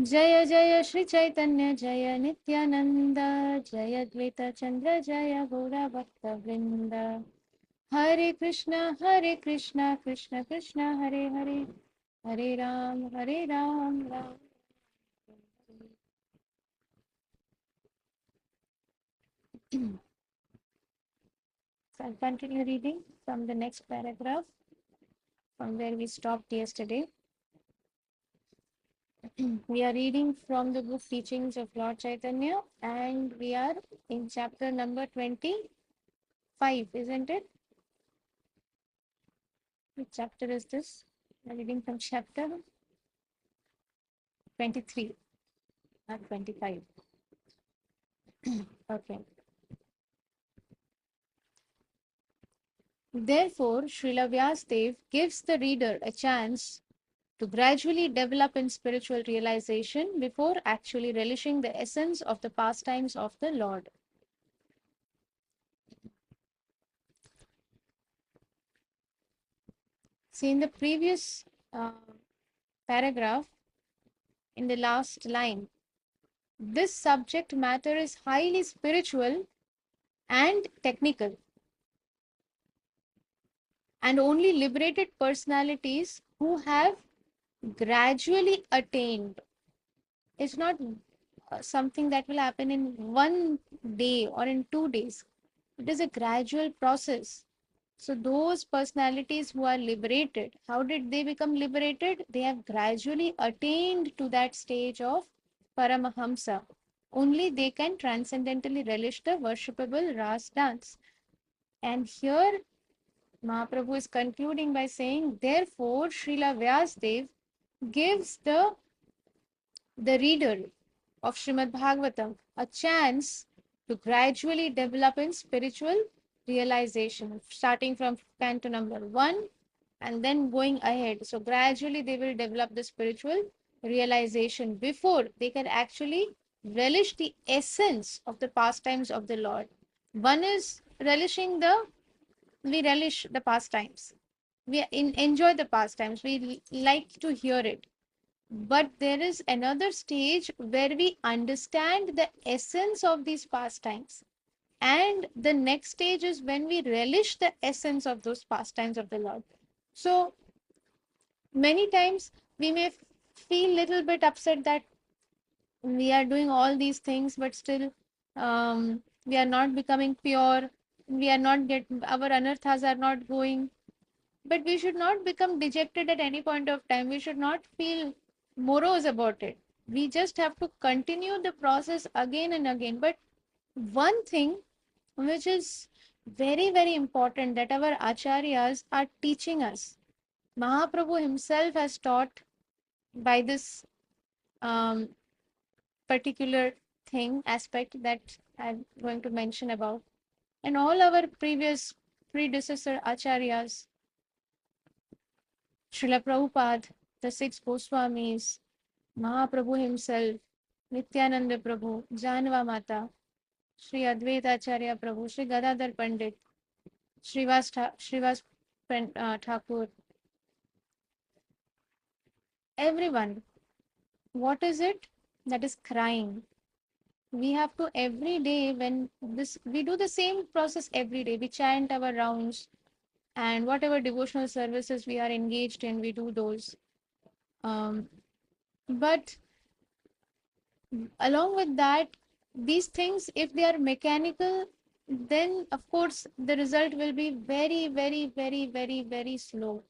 जय जय श्री चैतन्य जय नित्यानंद जय द्वैत चंद्र जय गौर भक्त वृंद। हरे कृष्ण कृष्ण कृष्ण हरे हरे, हरे Ram Ram. So I'll continue reading from the next paragraph from where we stopped yesterday. We are reading from the book Teachings of Lord Chaitanya, and we are in chapter number 25, isn't it? Which chapter is this? We are reading from chapter 23, not 25. Okay. Therefore, Srila Vyasdev gives the reader a chance to gradually develop in spiritual realization before actually relishing the essence of the pastimes of the Lord. See, in the previous paragraph, in the last line, this subject matter is highly spiritual and technical, and only liberated personalities who have gradually attained. It's not something that will happen in one day or in 2 days. It is a gradual process. So those personalities who are liberated, how did they become liberated? They have gradually attained to that stage of Paramahamsa. Only they can transcendentally relish the worshipable Ras dance. And here Mahaprabhu is concluding by saying, therefore, Srila Vyasdev gives the reader of Srimad Bhagavatam a chance to gradually develop in spiritual realization, starting from canto number 1 and then going ahead. So, gradually they will develop the spiritual realization before they can actually relish the essence of the pastimes of the Lord. One is we relish the pastimes. Enjoy the pastimes. We like to hear it, but there is another stage where we understand the essence of these pastimes. And the next stage is when we relish the essence of those pastimes of the Lord. So many times we may feel little bit upset that we are doing all these things, but still we are not becoming pure. We are not our anarthas are not going. But we should not become dejected at any point of time. We should not feel morose about it. We just have to continue the process again and again. But one thing which is very, very important that our acharyas are teaching us, Mahaprabhu himself has taught by this um, particular thing, aspect that I'm going to mention about. And all our previous predecessor acharyas, Srila Prabhupada, the six Goswamis, Mahaprabhu himself, Nityananda Prabhu, Janva Mata, Sri Advaita Acharya Prabhu, Sri Gadadhar Pandit, Srivas Thakur, everyone. What is it? That is crying. We have to every day we do the same process every day. We chant our rounds and whatever devotional services we are engaged in, we do those. Um, but along with that, these things, if they are mechanical, then of course the result will be very, very, very, very, very slow,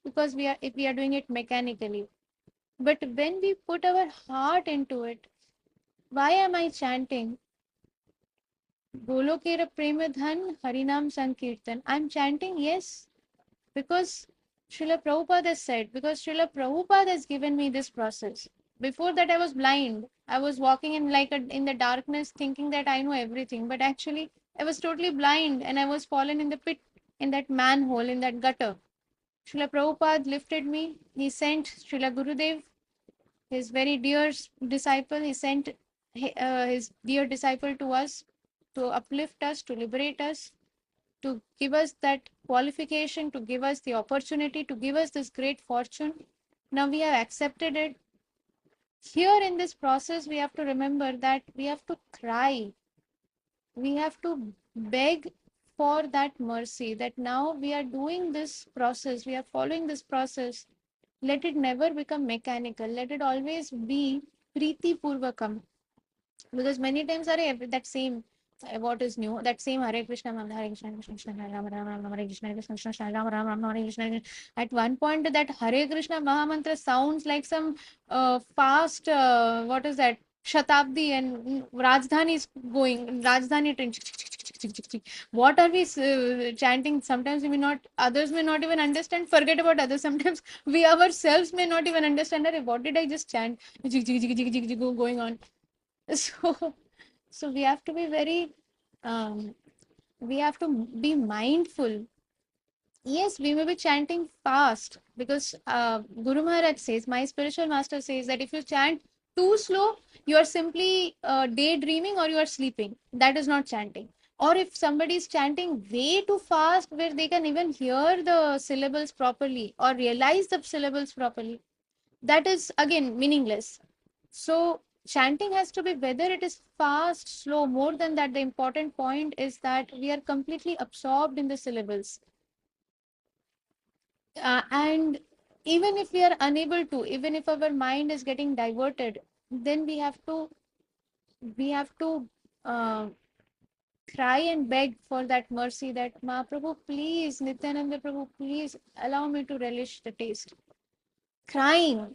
because we are if we are doing it mechanically. But when we put our heart into it, why am I chanting Golokera Premadhan Harinam Sankirtan? I'm chanting, yes, because Srila Prabhupada has said, because Srila Prabhupada has given me this process. Before that, I was blind. I was walking in the darkness, thinking that I know everything. But actually, I was totally blind, and I was fallen in the pit, in that manhole, in that gutter. Srila Prabhupada lifted me. He sent Srila Gurudev, his very dear disciple. He sent his dear disciple to us to uplift us, to liberate us, to give us that qualification, to give us the opportunity, to give us this great fortune. Now we have accepted it. Here in this process, we have to remember that we have to cry. We have to beg for that mercy, that now we are doing this process, we are following this process. Let it never become mechanical. Let it always be Preeti Purvakam. Because many times that same what is new, that same Hare Krishna Mama, Hare Krishna Krishna Krishna Hare Rama Rama Rama Hare Krishna Krishna Krishna Hare Rama Rama Rama Hare Krishna. At one point that Hare Krishna Mahamantra sounds like some fast what is that Shatabdi, and Rajdhani is going, Rajdhani train. What are we chanting? Sometimes we may not, others may not even understand. Forget about others. Sometimes we ourselves may not even understand. What did I just chant? Going on. So so we have to be very um, we have to be mindful. Yes, we may be chanting fast because Guru Maharaj says, my spiritual master says that if you chant too slow, you are simply daydreaming or you are sleeping. That is not chanting. Or if somebody is chanting way too fast where they can even hear the syllables properly or realize the syllables properly, that is again meaningless. So chanting has to be, whether it is fast, slow, more than that, the important point is that we are completely absorbed in the syllables. And even if we are unable to, even if our mind is getting diverted, then we have to uh, cry and beg for that mercy, that Mahaprabhu, please, Nityananda Prabhu, please allow me to relish the taste. Crying.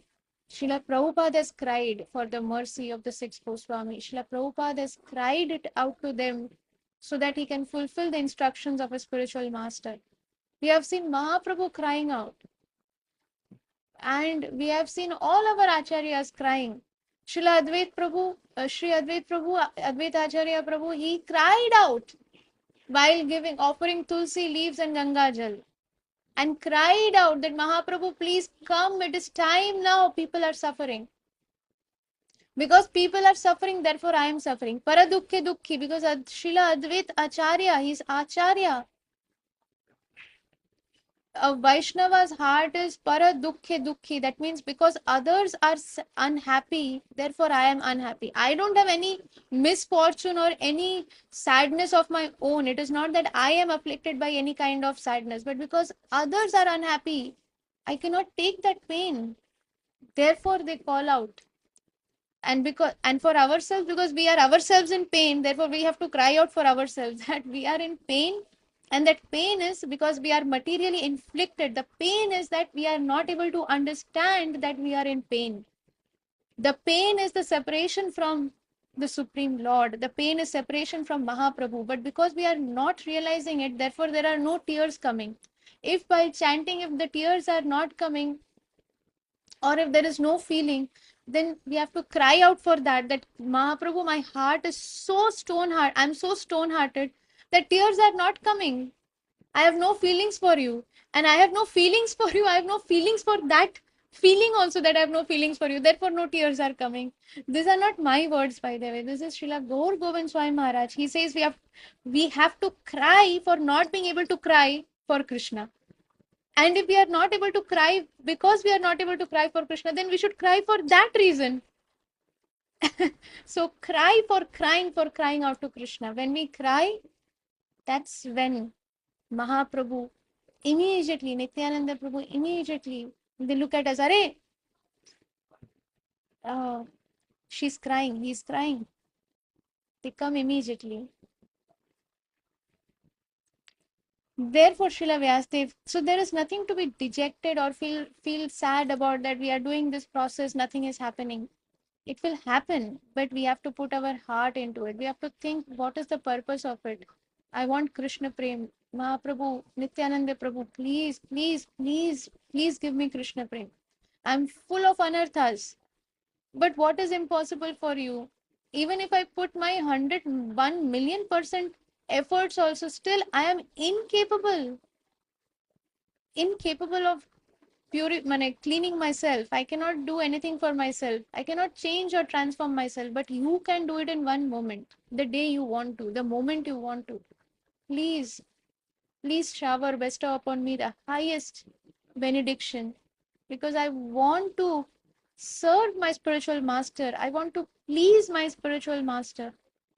Srila Prabhupada has cried for the mercy of the six Goswami. Srila Prabhupada has cried it out to them so that he can fulfill the instructions of a spiritual master. We have seen Mahaprabhu crying out, and we have seen all our acharyas crying. Srila Advait Prabhu, Sri Advait Prabhu, Advait Acharya Prabhu, he cried out while offering tulsi leaves and Ganga Jal, and cried out that Mahaprabhu, please come, it is time now, people are suffering. Because people are suffering, therefore I am suffering. Paradukhe dukhi, because Srila Advait Acharya, he is Acharya. A Vaishnava's heart is paradukhe dukhi. That means because others are unhappy, therefore I am unhappy. I don't have any misfortune or any sadness of my own. It is not that I am afflicted by any kind of sadness, but because others are unhappy, I cannot take that pain. Therefore they call out. And for ourselves, because we are ourselves in pain, therefore we have to cry out for ourselves that we are in pain. And that pain is because we are materially inflicted. The pain is that we are not able to understand that we are in pain. The pain is the separation from the Supreme Lord. The pain is separation from Mahaprabhu. But because we are not realizing it, therefore there are no tears coming. If by chanting, if the tears are not coming, or if there is no feeling, then we have to cry out for that, that Mahaprabhu, my heart is so stone heart, I'm so stone hearted that tears are not coming. I have no feelings for you, and I have no feelings for you, I have no feelings for that feeling also, that I have no feelings for you, therefore no tears are coming. These are not my words, by the way. This is Srila Gaur Govind Swami Maharaj. He says we have to cry for not being able to cry for Krishna. And if we are not able to cry because we are not able to cry for Krishna, then we should cry for that reason. So cry for crying out to Krishna. When we cry, that's when Mahaprabhu immediately, Nityananda Prabhu immediately, they look at us, Are, uh, she's crying, he's crying. They come immediately. Therefore, Srila Vyasadeva, so there is nothing to be dejected or feel sad about, that we are doing this process, nothing is happening. It will happen, but we have to put our heart into it. We have to think, what is the purpose of it? I want Krishna Prem. Mahaprabhu, Nityananda Prabhu, please, please, please, please give me Krishna Prem. I'm full of anarthas. But what is impossible for you? Even if I put my 101,000,000% efforts also, still I am incapable of cleaning myself. I cannot do anything for myself. I cannot change or transform myself, but you can do it in one moment, the day you want to, the moment you want to. Please, please bestow upon me the highest benediction, because I want to serve my spiritual master. I want to please my spiritual master.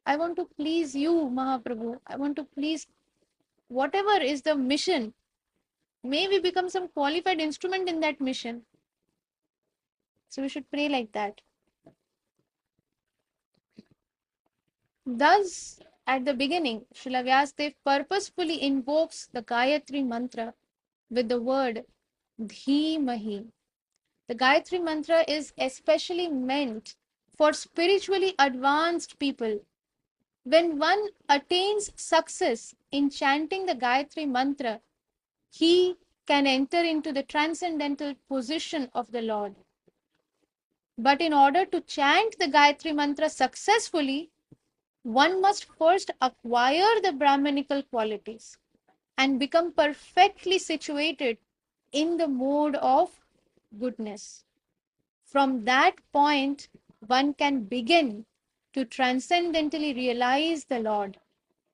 I want to please you, Mahaprabhu. I want to please whatever is the mission. May we become some qualified instrument in that mission. So we should pray like that. Thus, at the beginning, Srila Vyasadeva purposefully invokes the Gayatri mantra with the word Dhimahi. The Gayatri mantra is especially meant for spiritually advanced people. When one attains success in chanting the Gayatri mantra, he can enter into the transcendental position of the Lord. But in order to chant the Gayatri mantra successfully, one must first acquire the Brahmanical qualities and become perfectly situated in the mode of goodness. From that point, one can begin to transcendentally realize the Lord,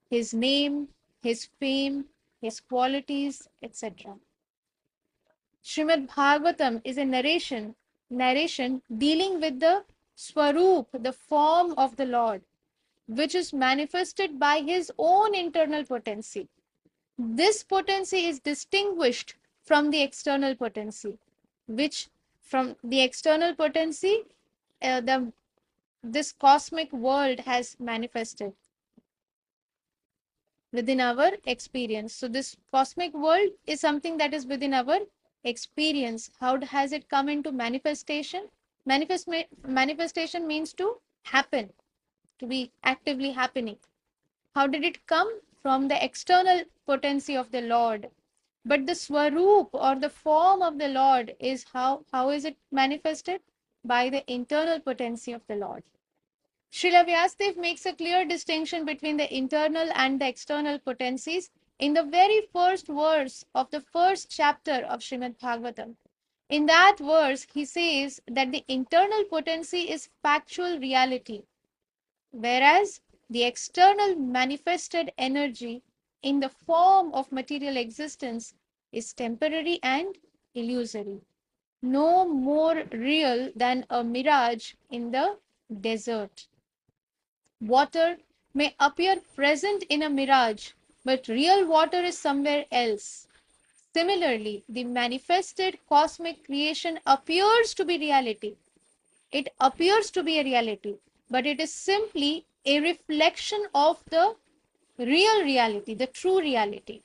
His name, His fame, His qualities, etc. Srimad Bhagavatam is a narration dealing with the Swarup, the form of the Lord, which is manifested by His own internal potency. This potency is distinguished from the external potency, which from the external potency, this cosmic world has manifested within our experience. So this cosmic world is something that is within our experience. How has it come into manifestation? Manifestation means to happen, to be actively happening. How did it come? From the external potency of the Lord. But the Swarup or the form of the Lord is how is it manifested? By the internal potency of the Lord. Srila Vyasadeva makes a clear distinction between the internal and the external potencies in the very first verse of the first chapter of Srimad Bhagavatam. In that verse, he says that the internal potency is factual reality, whereas the external manifested energy in the form of material existence is temporary and illusory, no more real than a mirage in the desert. Water may appear present in a mirage, but real water is somewhere else. Similarly, the manifested cosmic creation appears to be reality. It appears to be a reality, but it is simply a reflection of the real reality, the true reality,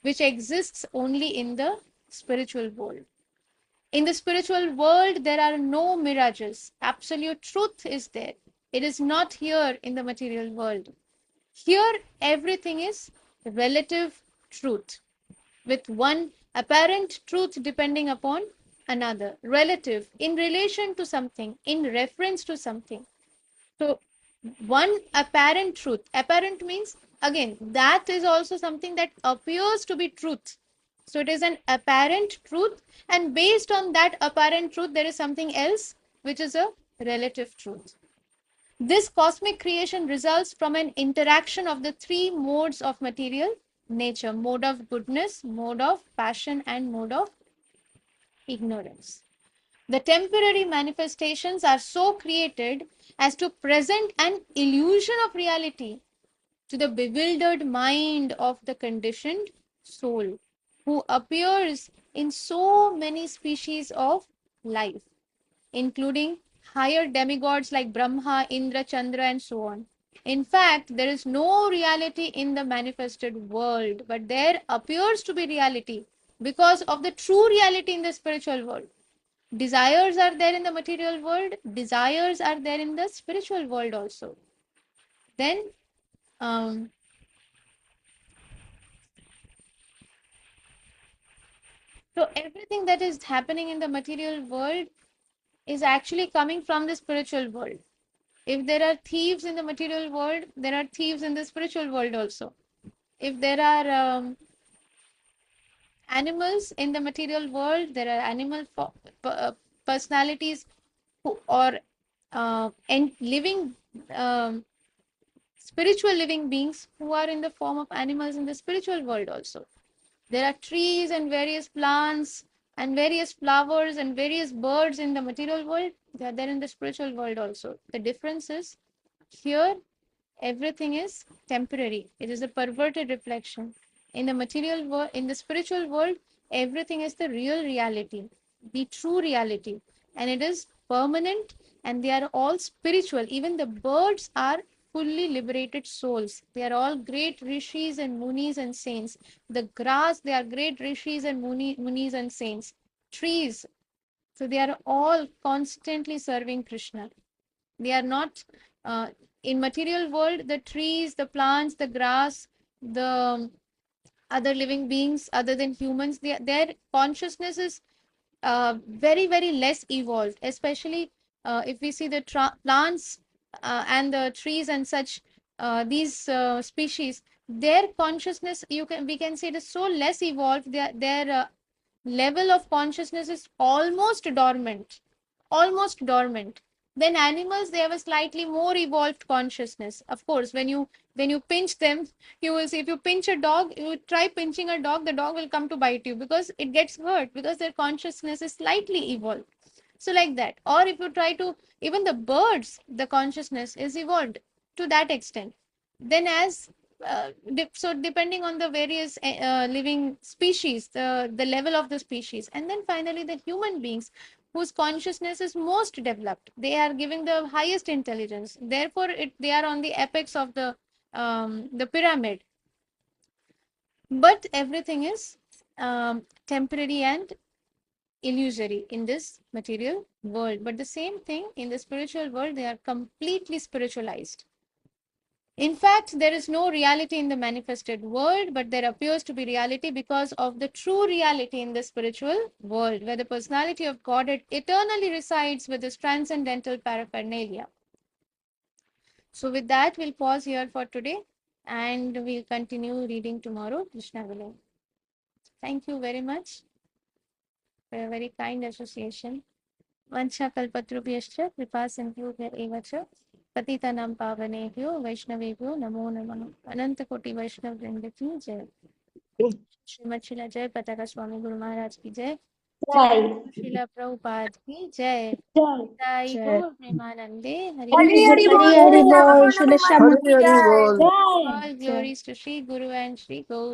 which exists only in the spiritual world. In the spiritual world, there are no mirages. Absolute truth is there. It is not here in the material world. Here, everything is relative truth, with one apparent truth depending upon another. Relative, in relation to something, in reference to something. So, one apparent truth. Apparent means, again, that is also something that appears to be truth. So, it is an apparent truth, and based on that apparent truth, there is something else which is a relative truth. This cosmic creation results from an interaction of the three modes of material nature: mode of goodness, mode of passion, and mode of ignorance. The temporary manifestations are so created as to present an illusion of reality to the bewildered mind of the conditioned soul, who appears in so many species of life, including higher demigods like Brahma, Indra, Chandra, and so on. In fact, there is no reality in the manifested world, but there appears to be reality because of the true reality in the spiritual world. Desires are there in the material world, desires are there in the spiritual world also. Then, um, so everything that is happening in the material world is actually coming from the spiritual world. If there are thieves in the material world, there are thieves in the spiritual world also. If there are animals in the material world, there are personalities who or and living um, spiritual living beings who are in the form of animals in the spiritual world also. There are trees and various plants And various flowers and various birds in the material world, they are there in the spiritual world also. The difference is here everything is temporary. It is a perverted reflection. In the material world, in the spiritual world, everything is the real reality, the true reality, and it is permanent, and they are all spiritual. Even the birds are fully liberated souls. They are all great rishis and munis and saints. The grass, they are great rishis and munis and saints. Trees, so they are all constantly serving Krishna. They are not uh, in material world. The trees, the plants, the grass, the other living beings other than humans, their consciousness is very very less evolved, especially if we see the plants and the trees and such, these species, their consciousness, we can say, it is so less evolved. Their level of consciousness is almost dormant. Then animals, they have a slightly more evolved consciousness. Of course, when you pinch them, you will see, if you pinch a dog, you try pinching a dog, the dog will come to bite you because it gets hurt, because their consciousness is slightly evolved. So like that. Or if you try to, even the birds, the consciousness is evolved to that extent. Then as so depending on the various living species, the level of the species, and then finally the human beings, whose consciousness is most developed, they are giving the highest intelligence, therefore they are on the apex of the pyramid. But everything is temporary and illusory in this material world. But the same thing in the spiritual world, they are completely spiritualized. In fact, there is no reality in the manifested world, but there appears to be reality because of the true reality in the spiritual world, where the personality of God eternally resides with this transcendental paraphernalia. So, with that, we'll pause here for today and we'll continue reading tomorrow, Krishna willing. Thank you very much for a very kind association. वंशाकल्पतरुभ्यश्च कृपासिन्धुभ्य एव च पतितानां पावनेभ्यो वैष्णवेभ्यो नमो नमः। अनंत कोटि वैष्णव वृंद की जय। श्रीमद शिला जय पताका स्वामी गुरु महाराज की जय। जय शिला प्रभुपाद की जय। जय गौर प्रेमानंदे हरि हरि हरि हरि बोल हरि हरि बोल श्री श्री श्याम श्याम की हरि हरि जय बोल all glories to Shri Guru and Shri Gaur.